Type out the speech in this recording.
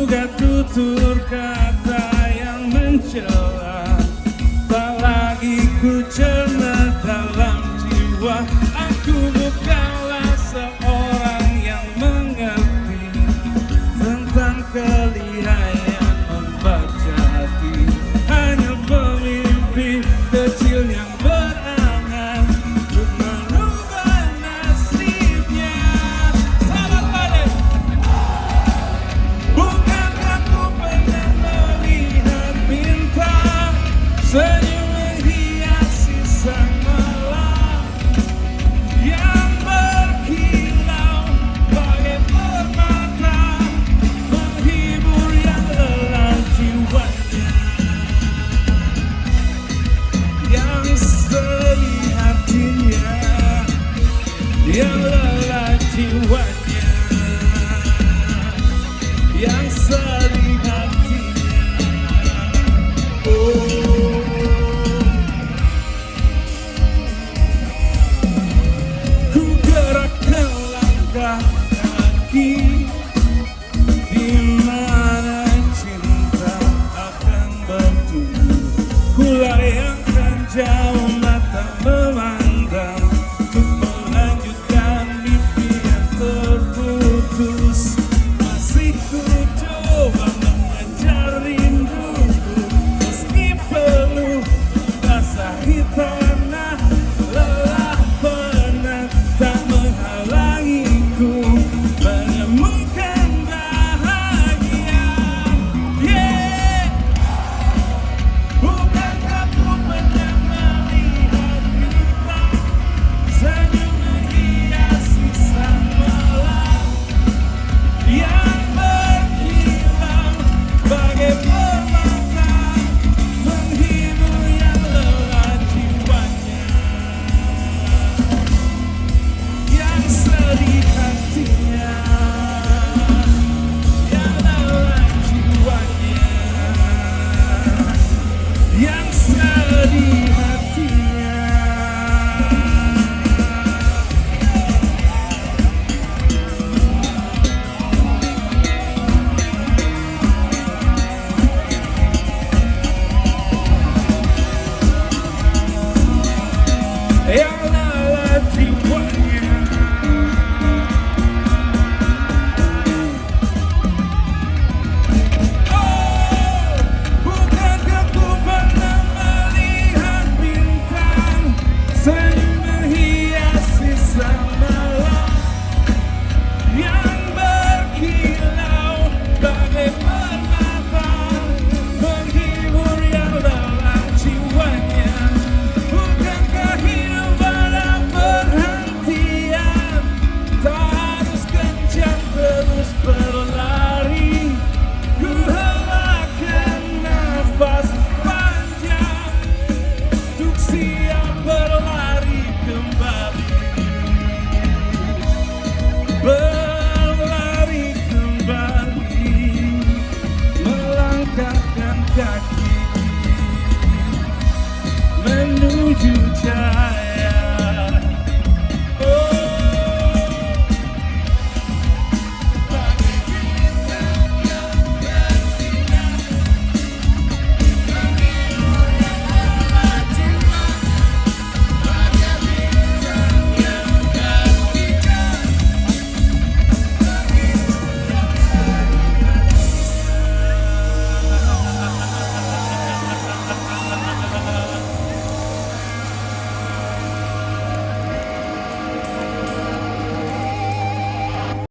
Duga tutur kata yang mencela, tak lagi ku cerna dalam jiwa. Aku bukanlah seorang yang mengerti tentang kelihayan membaca hati. Hanya pemimpi kecil yang berangan untuk merubah nasibnya. Sahabat Badai, bukankah ku pernah melihat bintang senyum menghiasi sang malam yang berkilau bagai permata, menghibur yang lelah jiwanya, yang sedih hatinya, yang lelah jiwanya, yang sedih hatinya. Oh, ku gerakkan langkah kaki di mana cinta akan bertumbuh. Ku layangkan jauh mata memandang untuk melanjutkan mimpi yang terputus. Masih ku coba mengejar rinduku meski penuh basahi tanah. Lelah penat tak menghalangiku menemukan bahagia. Yeah. Bukankah ku pernah melihat bintang senyum menghiasi sang malam yang berkilau bagai permata, menghibur yang lelah jiwanya, yang sedih hatinya, yang lelah jiwanya, yang sedih hatinya. Yang lelah jiwanya. Oh, bukankah ku pernah melihat bintang senyum menghiasi sang malam yang berkilau bagai permata, menghibur yang lelah jiwanya. Bukankah hidup ada perhentian, tak harus kencang terus berlari. Ku helakan nafas panjang untuk siap berlari kembali, berlari kembali, melangkahkan kaki menuju jalan